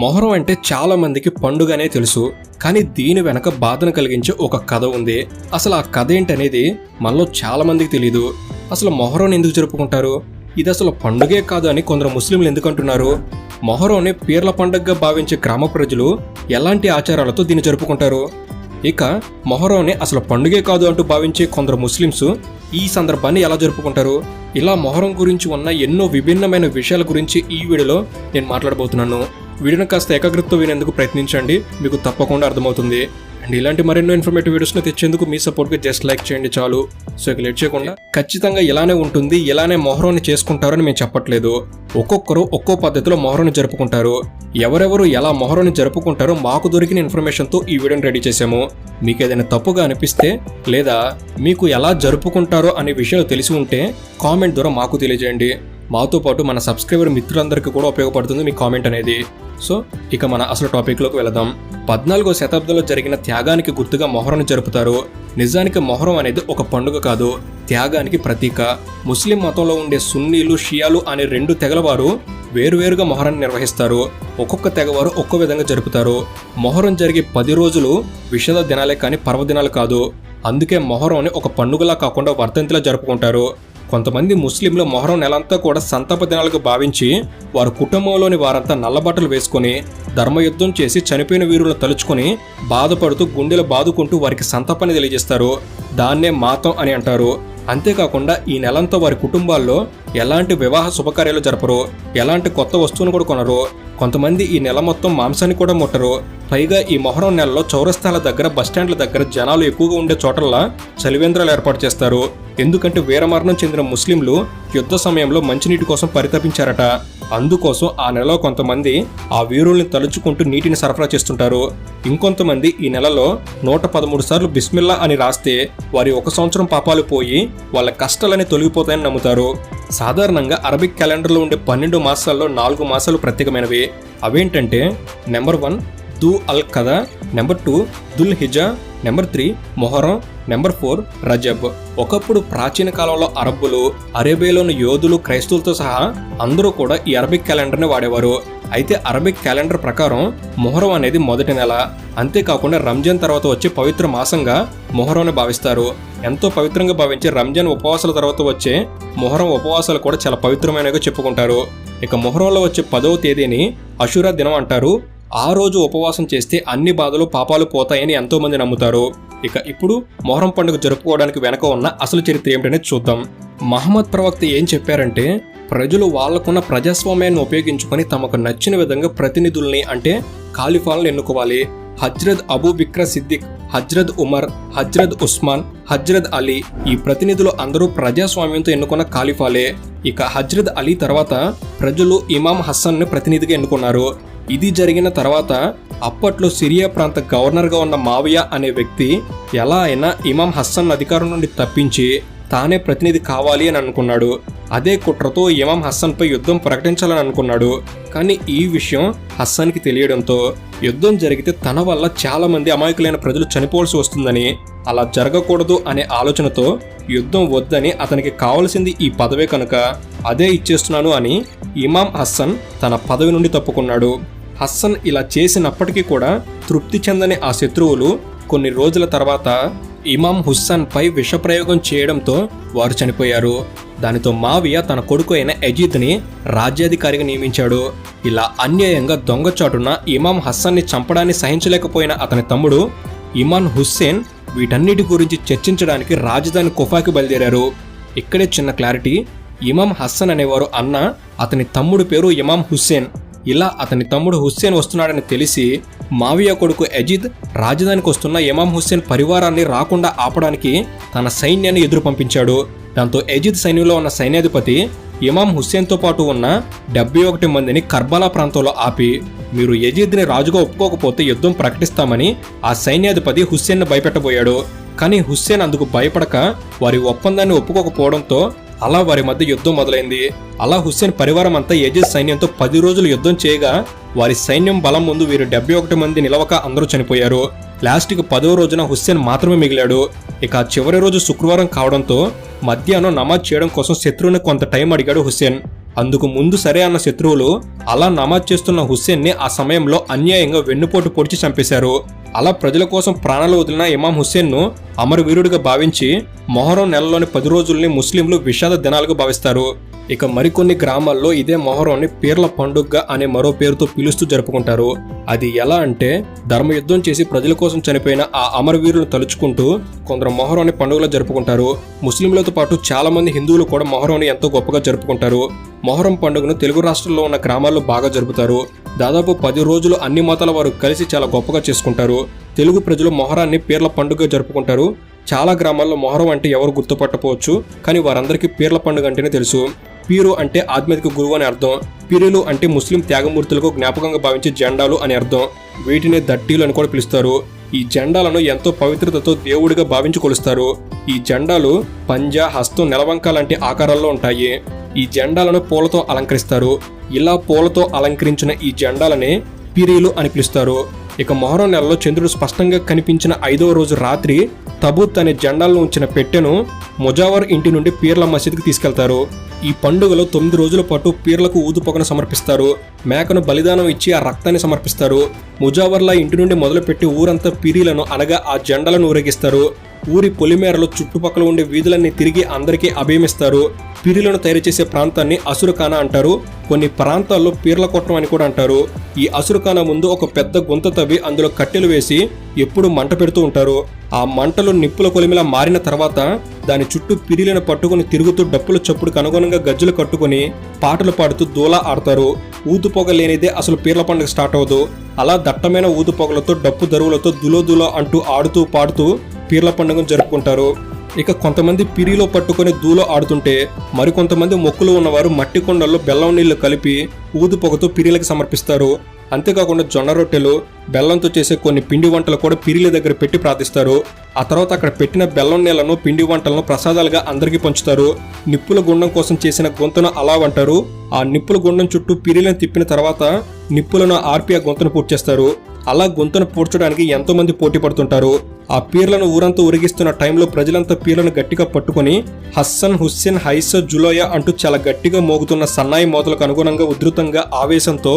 మొహరం అంటే చాలా మందికి పండుగనే తెలుసు, కానీ దీని వెనక బాధను కలిగించే ఒక కథ ఉంది. అసలు ఆ కథ ఏంటనేది మనలో చాలా మందికి తెలీదు. అసలు మొహరం ఎందుకు జరుపుకుంటారు? ఇది అసలు పండుగే కాదు అని కొందరు ముస్లింలు ఎందుకు అంటున్నారు? మొహరంని పీర్ల పండుగగా భావించే గ్రామ ప్రజలు ఎలాంటి ఆచారాలతో దీన్ని జరుపుకుంటారు? ఇక మొహరంని అసలు పండుగే కాదు అంటూ భావించే కొందరు ముస్లింస్ ఈ సందర్భాన్ని ఎలా జరుపుకుంటారు? ఇలా మొహరం గురించి ఉన్న ఎన్నో విభిన్నమైన విషయాల గురించి ఈ వీడియోలో నేను మాట్లాడబోతున్నాను. వీడియోని కాస్త ఏకాగ్రతతో వినేందుకు ప్రయత్నించండి, మీకు తప్పకుండా అర్థమవుతుంది. అండ్ ఇలాంటి మరెన్నో ఇన్ఫర్మేటివ్ వీడియోస్ని తెచ్చేందుకు మీ సపోర్ట్కి జస్ట్ లైక్ చేయండి చాలు. సో ఇక లేట్ చేయకుండా ఖచ్చితంగా ఇలానే ఉంటుంది, ఇలానే మొహరాన్ని చేసుకుంటారని మేము చెప్పట్లేదు. ఒక్కొక్కరు ఒక్కో పద్ధతిలో మొహరాన్ని జరుపుకుంటారు. ఎవరెవరు ఎలా మొహరాన్ని జరుపుకుంటారో మాకు దొరికిన ఇన్ఫర్మేషన్తో ఈ వీడియోని రెడీ చేసాము. మీకు ఏదైనా తప్పుగా అనిపిస్తే లేదా మీకు ఎలా జరుపుకుంటారో అనే విషయాలు తెలిసి ఉంటే కామెంట్ ద్వారా మాకు తెలియజేయండి. మాతో పాటు మన సబ్స్క్రైబర్ మిత్రులందరికీ కూడా ఉపయోగపడుతుంది మీ కామెంట్ అనేది. సో ఇక మన అసలు టాపిక్లోకి వెళదాం. 14వ శతాబ్దంలో జరిగిన త్యాగానికి గుర్తుగా మొహరం జరుపుతారు. నిజానికి మొహరం అనేది ఒక పండుగ కాదు, త్యాగానికి ప్రతీక. ముస్లిం మతంలో ఉండే సున్నీలు, షియాలు అనే రెండు తెగల వారు వేరువేరుగా మొహరాన్ని నిర్వహిస్తారు. ఒక్కొక్క తెగవారు ఒక్కో విధంగా జరుపుతారు. మొహరం జరిగే 10 రోజులు విషాద దినాలే కానీ పర్వదినాలు కాదు. అందుకే మొహరంని ఒక పండుగలా కాకుండా వర్ధంతిలా జరుపుకుంటారు. కొంతమంది ముస్లింలు మొహరం నెలంతా కూడా సంతాప దినాలకు భావించి వారి కుటుంబంలోని వారంతా నల్లబట్టలు వేసుకుని ధర్మయుద్ధం చేసి చనిపోయిన వీరులను తలుచుకుని బాధపడుతూ గుండెలు బాదుకుంటూ వారికి సంతాపాన్ని తెలియజేస్తారు. దాన్నే మాతం అని అంటారు. అంతేకాకుండా ఈ నెలంతా వారి కుటుంబాల్లో ఎలాంటి వివాహ శుభకార్యాలు జరపరు, ఎలాంటి కొత్త వస్తువును కూడా కొనరు. కొంతమంది ఈ నెల మొత్తం మాంసాన్ని కూడా ముట్టరు. పైగా ఈ మొహరం నెలలో చౌరస్తాల దగ్గర, బస్టాండ్ల దగ్గర జనాలు ఎక్కువగా ఉండే చోటల్లా చలివేంద్రాలు ఏర్పాటు చేస్తారు. ఎందుకంటే వీరమరణం చెందిన ముస్లింలు యుద్ధ సమయంలో మంచినీటి కోసం పరితపించారట. అందుకోసం ఆ నెలలో కొంతమంది ఆ వీరుల్ని తలుచుకుంటూ నీటిని సరఫరా చేస్తుంటారు. ఇంకొంతమంది ఈ నెలలో 113 సార్లు బిస్మిల్లా అని రాస్తే వారి 1 సంవత్సరం పాపాలు పోయి వాళ్ళ కష్టాలని తొలగిపోతాయని నమ్ముతారు. సాధారణంగా అరబిక్ క్యాలెండర్లో ఉండే 12 మాసాల్లో 4 మాసాలు ప్రత్యేకమైనవి. అవేంటంటే నెంబర్ 1 దు అల్ ఖదా, number 2 దుల్ హిజా, number 3 Muharram, number 4 Rajab. ఒకప్పుడు ప్రాచీన కాలంలో అరబ్బులు, అరేబియాలోని యోధులు, క్రైస్తవులతో సహా అందరూ కూడా ఈ అరబిక్ క్యాలెండర్ని వాడేవారు. అయితే అరబిక్ క్యాలెండర్ ప్రకారం మొహరం అనేది మొదటి నెల. అంతేకాకుండా రంజాన్ తర్వాత వచ్చే పవిత్ర మాసంగా మొహరంని భావిస్తారు. ఎంతో పవిత్రంగా భావించే రంజాన్ ఉపవాసాల తర్వాత వచ్చే మొహరం ఉపవాసాలు కూడా చాలా పవిత్రమైనవిగా చెప్పుకుంటారు. ఇక మొహరంలో వచ్చే 10వ తేదీని అషూరా దినం అంటారు. ఆ రోజు ఉపవాసం చేస్తే అన్ని బాధలు, పాపాలు పోతాయని ఎంతో మంది నమ్ముతారు. ఇక ఇప్పుడు మొహరం పండుగ జరుపుకోవడానికి వెనక ఉన్న అసలు చరిత్ర ఏమిటనేది చూద్దాం. మహమ్మద్ ప్రవక్త ఏం చెప్పారంటే, ప్రజలు వాళ్లకున్న ప్రజాస్వామ్యాన్ని ఉపయోగించుకొని తమకు నచ్చిన విధంగా ప్రతినిధుల్ని అంటే ఖాలిఫాలను ఎన్నుకోవాలి. హజ్రత్ అబూ బిక్ర సిద్దిక్, హజ్రత్ ఉమర్, హజ్రత్ ఉస్మాన్, హజ్రత్ అలీ ఈ ప్రతినిధులు అందరూ ప్రజాస్వామ్యంతో ఎన్నుకున్న ఖాలిఫాలే. ఇక హజ్రత్ అలీ తర్వాత ప్రజలు ఇమాం హస్సన్ను ప్రతినిధిగా ఎన్నుకున్నారు. ఇది జరిగిన తర్వాత అప్పట్లో సిరియా ప్రాంత గవర్నర్గా ఉన్న మావియా అనే వ్యక్తి ఎలా అయినా ఇమాం హస్సన్ అధికారం నుండి తప్పించి తానే ప్రతినిధి కావాలి అని అనుకున్నాడు. అదే కుట్రతో ఇమాం హస్సన్పై యుద్ధం ప్రకటించాలని అనుకున్నాడు. కానీ ఈ విషయం హస్సన్కి తెలియడంతో యుద్ధం జరిగితే తన వల్ల చాలా మంది అమాయకులైన ప్రజలు చనిపోవాల్సి వస్తుందని, అలా జరగకూడదు అనే ఆలోచనతో యుద్ధం వద్దని, అతనికి కావలసింది ఈ పదవే కనుక అదే ఇచ్చేస్తున్నాను అని ఇమాం హస్సన్ తన పదవి నుండి తప్పుకున్నాడు. హస్సన్ ఇలా చేసినప్పటికీ కూడా తృప్తి చెందని ఆ శత్రువులు కొన్ని రోజుల తర్వాత ఇమాం హుస్సేన్ పై విషప్రయోగం చేయడంతో వారు చనిపోయారు. దానితో మావియా తన కొడుకు అయిన యజీద్ని రాజ్యాధికారిగా నియమించాడు. ఇలా అన్యాయంగా దొంగచాటున ఇమాం హస్సన్ని చంపడాన్ని సహించలేకపోయిన అతని తమ్ముడు ఇమాం హుస్సేన్ వీటన్నిటి గురించి చర్చించడానికి రాజధాని కుఫాకి బయలుదేరారు. ఇక్కడే చిన్న క్లారిటీ, ఇమాం హస్సన్ అనేవారు అన్న, అతని తమ్ముడు పేరు ఇమాం హుస్సేన్. ఇలా అతని తమ్ముడు హుస్సేన్ వస్తున్నాడని తెలిసి మావియా కొడుకు యజీద్ రాజధానికి వస్తున్న ఇమాం హుస్సేన్ పరివారాన్ని రాకుండా ఆపడానికి తన సైన్యాన్ని ఎదురు పంపించాడు. దాంతో యజీద్ సైన్యంలో ఉన్న సైన్యాధిపతి ఇమాం హుస్సేన్తో పాటు ఉన్న 71 మందిని కర్బలా ప్రాంతంలో ఆపి, మీరు యజీద్ని రాజుగా ఒప్పుకోకపోతే యుద్ధం ప్రకటిస్తామని ఆ సైన్యాధిపతి హుస్సేన్ను భయపెట్టబోయాడు. కానీ హుస్సేన్ అందుకు భయపడక వారి ఒప్పందాన్ని ఒప్పుకోకపోవడంతో అలా వారి మధ్య యుద్ధం మొదలైంది. అలా హుస్సేన్ పరివారం అంతా యజీద్ సైన్యంతో 10 రోజులు యుద్ధం చేయగా వారి సైన్యం బలం ముందు వీరు 71 మంది నిలవక అందరూ చనిపోయారు. లాస్ట్కి 10వ రోజున హుస్సేన్ మాత్రమే మిగిలాడు. ఇక చివరి రోజు శుక్రవారం కావడంతో మధ్యాహ్నం నమాజ్ చేయడం కోసం శత్రువుని కొంత టైం అడిగాడు హుస్సేన్. అందుకు ముందు సరే అన్న శత్రువులు అలా నమాజ్ చేస్తున్న హుస్సేన్ని ఆ సమయంలో అన్యాయంగా వెన్నుపోటు పొడిచి చంపేశారు. అలా ప్రజల కోసం ప్రాణాలు వదిలిన ఇమాం హుస్సేన్ను అమరవీరుడిగా భావించి మొహరం నెలలోని 10 రోజుల్ని ముస్లింలు విషాద దినాలుగా భావిస్తారు. ఇక మరికొన్ని గ్రామాల్లో ఇదే మొహరంని పీర్ల పండుగ అనే మరో పేరుతో పిలుస్తూ జరుపుకుంటారు. అది ఎలా అంటే, ధర్మయుద్ధం చేసి ప్రజల కోసం చనిపోయిన ఆ అమరవీరులను తలుచుకుంటూ కొందరు మొహరాన్ని పండుగలో జరుపుకుంటారు. ముస్లింలతో పాటు చాలా మంది హిందువులు కూడా మొహరాన్ని ఎంతో గొప్పగా జరుపుకుంటారు. మొహరం పండుగను తెలుగు రాష్ట్రాల్లో ఉన్న గ్రామాల్లో బాగా జరుపుతారు. దాదాపు 10 రోజులు అన్ని మతాల వారు కలిసి చాలా గొప్పగా చేసుకుంటారు. తెలుగు ప్రజలు మొహరాన్ని పీర్ల పండుగ జరుపుకుంటారు. చాలా గ్రామాల్లో మొహరం అంటే ఎవరు గుర్తుపట్టకపోవచ్చు, కానీ వారందరికీ పీర్ల పండుగ అంటేనే తెలుసు. పీరు అంటే ఆధ్యాత్మిక గురువు అని అర్థం. పీరులు అంటే ముస్లిం త్యాగమూర్తులకు జ్ఞాపకంగా భావించే జెండాలు అని అర్థం. వీటిని దట్టీలు అని కూడా పిలుస్తారు. ఈ జెండాలను ఎంతో పవిత్రతతో దేవుడిగా భావించి కొలుస్తారు. ఈ జెండాలు పంజా, హస్తం, నెలవంక లాంటి ఆకారాల్లో ఉంటాయి. ఈ జెండాలను పూలతో అలంకరిస్తారు. ఇలా పూలతో అలంకరించిన ఈ జెండాలనే పీరీలు అని పిలుస్తారు. ఇక మొహరం నెలలో చంద్రుడు స్పష్టంగా కనిపించిన 5వ రోజు రాత్రి తబూత్ అనే జెండాలను ఉంచిన పెట్టెను ముజావర్ ఇంటి నుండి పీర్ల మసీద్కి తీసుకెళ్తారు. ఈ పండుగలో 9 రోజుల పాటు పీర్లకు ఊదుపొగను సమర్పిస్తారు. మేకను బలిదానం ఇచ్చి ఆ రక్తాన్ని సమర్పిస్తారు. ముజావర్ల ఇంటి నుండి మొదలుపెట్టి ఊరంతా పీరీలను అనగా ఆ జెండాలను ఊరేగిస్తారు. ఊరి పొలిమేరలో చుట్టుపక్కల ఉండే వీధులన్నీ తిరిగి అందరికీ అభయమిస్తారు. పీరీలను తయారు చేసే ప్రాంతాన్ని అసురఖానా అంటారు. కొన్ని ప్రాంతాల్లో పీర్ల కొట్టం అని కూడా అంటారు. ఈ అసురఖానా ముందు ఒక పెద్ద గుంత తవ్వి అందులో కట్టెలు వేసి ఎప్పుడు మంట పెడుతూ ఉంటారు. ఆ మంటలు నిప్పుల కొలిమిలా మారిన తర్వాత దాని చుట్టూ పిరిలను పట్టుకుని తిరుగుతూ డప్పుల చప్పుడుకు అనుగుణంగా గజ్జలు కట్టుకుని పాటలు పాడుతూ దూలా ఆడతారు. ఊదుపొగ లేనిదే అసలు పీర్ల పండుగ స్టార్ట్ అవ్వదు. అలా దట్టమైన ఊదుపొగలతో డప్పు దరువులతో దులో అంటూ ఆడుతూ పాడుతూ పీర్ల పండుగను జరుపుకుంటారు. ఇక కొంతమంది పిరిలో పట్టుకుని దూలో ఆడుతుంటే మరికొంతమంది మొక్కులు ఉన్నవారు మట్టి కుండల్లో బెల్లం నీళ్లు కలిపి ఊదుపొగతో పిరిలకు సమర్పిస్తారు. అంతేకాకుండా జొన్న రొట్టెలు, బెల్లంతో చేసే కొన్ని పిండి వంటలు కూడా పిరిల దగ్గర పెట్టి ప్రార్థిస్తారు. ఆ తర్వాత అక్కడ పెట్టిన బెల్లం నీళ్లను, పిండి వంటలను ప్రసాదాలుగా అందరికీ పంచుతారు. నిప్పుల గుండం కోసం చేసిన గొంతును అలా అంటారు. ఆ నిప్పుల గుండం చుట్టూ పిరిలను తిప్పిన తర్వాత నిప్పులను ఆర్పి ఆ గొంతును పూడ్చేస్తారు. అలా గొంతును పూడ్చడానికి ఎంతో మంది పోటీ పడుతుంటారు. ఆ పీర్లను ఊరంతా ఊరేగిస్తున్న టైంలో ప్రజలంతా పీర్లను గట్టిగా పట్టుకుని హస్సన్, హుస్సేన్, హైస, జులోయ అంటూ చాలా గట్టిగా మోగుతున్న సన్నాయి మోతలకు అనుగుణంగా ఉధృతంగా ఆవేశంతో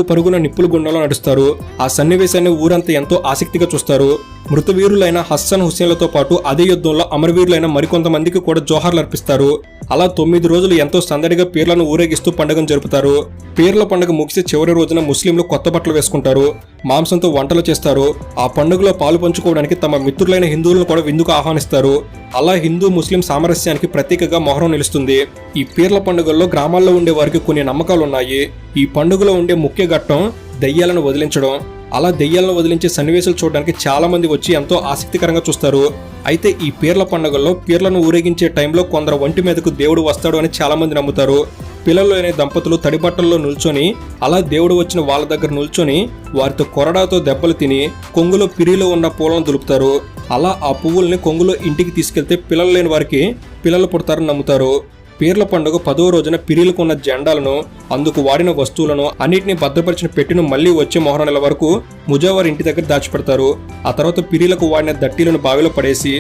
పరుగున నిప్పుల గుండంలో నడుస్తారు. ఆ సన్నివేశాన్ని ఊరంతా ఎంతో ఆసక్తిగా చూస్తారు. మృతవీరులైన హస్సన్, హుస్సేన్లతో పాటు అదే యుద్ధంలో అమరవీరులైన మరికొంతమందికి కూడా జోహార్లు అర్పిస్తారు. అలా 9 రోజులు ఎంతో సందడిగా పీర్లను ఊరేగిస్తూ పండుగను జరుపుతారు. పీర్ల పండుగ ముగిసే చివరి రోజున ముస్లింలు కొత్త బట్టలు వేసుకుంటారు. మాంసంతో వంటలు చేస్తారు. ఆ పండుగలో పాలు పంచుకోవడానికి తమ మిత్రులైన హిందువులను కూడా విందుకు ఆహ్వానిస్తారు. అలా హిందూ ముస్లిం సామరస్యానికి ప్రతీకగా మొహరం నిలుస్తుంది. ఈ పీర్ల పండుగల్లో గ్రామాల్లో ఉండే వారికి కొన్ని నమ్మకాలు ఉన్నాయి. ఈ పండుగలో ఉండే ముఖ్య ఘట్టం దెయ్యాలను వదిలించడం. అలా దెయ్యాలను వదిలించే సన్నివేశాలు చూడడానికి చాలా మంది వచ్చి ఎంతో ఆసక్తికరంగా చూస్తారు. అయితే ఈ పీర్ల పండుగల్లో పీర్లను ఊరేగించే టైంలో కొందరు ఒంటి మీదకు దేవుడు వస్తాడు అని చాలా మంది నమ్ముతారు. పిల్లలు అనే దంపతులు తడిబట్టల్లో నిల్చొని అలా దేవుడు వచ్చిన వాళ్ళ దగ్గర నిల్చొని వారితో కొరడాతో దెబ్బలు తిని కొంగులో పిరిలో ఉన్న పూలను దులుపుతారు. అలా ఆ పువ్వుల్ని కొంగులో ఇంటికి తీసుకెళ్తే పిల్లలు లేని వారికి పిల్లలు పుడతారని నమ్ముతారు. పీర్ల పండుగ 10వ రోజున పిరీలకు ఉన్న జెండాలను, అందుకు వాడిన వస్తువులను అన్నిటిని భద్రపరిచిన పెట్టిన మళ్లీ వచ్చే మొహరం నెల వరకు ముజావర్ ఇంటి దగ్గర దాచిపెడతారు. ఆ తర్వాత పిరీలకు వాడిన దట్టీలను బావిలో పడేసి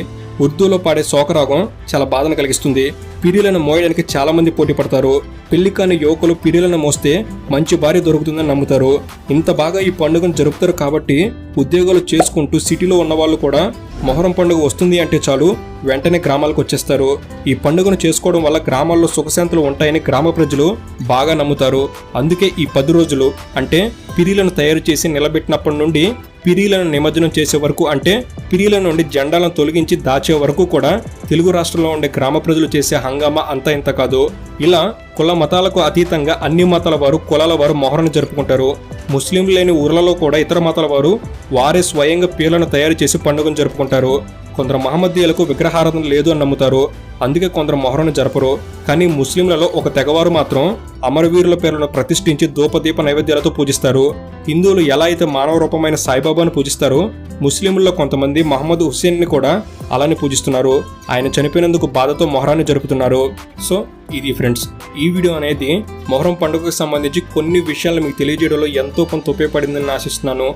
ఉర్దూలో పాడే శోకరాగం చాలా బాధను కలిగిస్తుంది. పిరీలను మోయడానికి చాలా మంది పోటీ పడతారు. పెళ్లి కాని యువకులు పిరీలను మోస్తే మంచి భార్య దొరుకుతుందని నమ్ముతారు. ఇంత బాగా ఈ పండుగను జరుపుతారు కాబట్టి ఉద్యోగాలు చేసుకుంటూ సిటీలో ఉన్న వాళ్ళు కూడా మొహరం పండుగ వస్తుంది అంటే చాలు వెంటనే గ్రామాలకు వచ్చేస్తారు. ఈ పండుగను చేసుకోవడం వల్ల గ్రామాల్లో సుఖశాంతులు ఉంటాయని గ్రామ ప్రజలు బాగా నమ్ముతారు. అందుకే ఈ 10 రోజులు అంటే పిరీలను తయారు చేసి నిలబెట్టినప్పటి నుండి పిరీలను నిమజ్జనం చేసే వరకు, అంటే పిరీల నుండి జెండాలను తొలగించి దాచే వరకు కూడా తెలుగు రాష్ట్రంలో ఉండే గ్రామ ప్రజలు చేసే హంగామా అంతా ఇంత కాదు. ఇలా కుల మతాలకు అతీతంగా అన్ని మతాల వారు, కులాల వారు మొహరాన్ని జరుపుకుంటారు. ముస్లింలు లేని ఊర్లలో కూడా ఇతర మతాల వారు వారే స్వయంగా పీర్లను తయారు చేసి పండుగను జరుపుకుంటారు. కొందరు మహమ్మదీయులకు విగ్రహారాధన లేదు అని నమ్ముతారు. అందుకే కొందరు మొహరాన్ని జరపరు. కానీ ముస్లింలలో ఒక తెగవారు మాత్రం అమరవీరుల పేర్లను ప్రతిష్ఠించి ధూపదీప నైవేద్యాలతో పూజిస్తారు. హిందువులు ఎలా అయితే మానవ రూపమైన సాయిబాబాను పూజిస్తారో ముస్లింలలో కొంతమంది మహమ్మద్ హుస్సేన్ని కూడా అలానే పూజిస్తున్నారు. ఆయన చనిపోయినందుకు బాధతో మొహరాన్ని జరుపుతున్నారు. సో ఇది ఫ్రెండ్స్, ఈ వీడియో అనేది మొహరం పండుగకు సంబంధించి కొన్ని విషయాలు మీకు తెలియజేయడంలో ఎంతో కొంత ఉపయోగపడిందని ఆశిస్తున్నాను.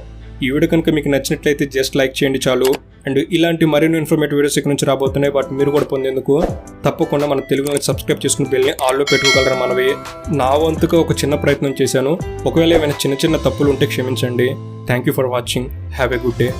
ఈ వీడియో కనుక మీకు నచ్చినట్లయితే జస్ట్ లైక్ చేయండి చాలు. అండ్ ఇలాంటి మరిన్ని ఇన్ఫర్మేటివ్ వీడియోస్ ఇక్కడ నుంచి రాబోతున్నాయి. వాటిని మీరు కూడా పొందేందుకు తప్పకుండా మన తెలుగులో సబ్స్క్రైబ్ చేసుకుని బెల్ని ఆల్లో పెట్టుకోగలరా మనవి. నా వంతుగా ఒక చిన్న ప్రయత్నం చేశాను. ఒకవేళ ఏమైనా చిన్న చిన్న తప్పులు ఉంటే క్షమించండి. Thank you for watching. Have a good day.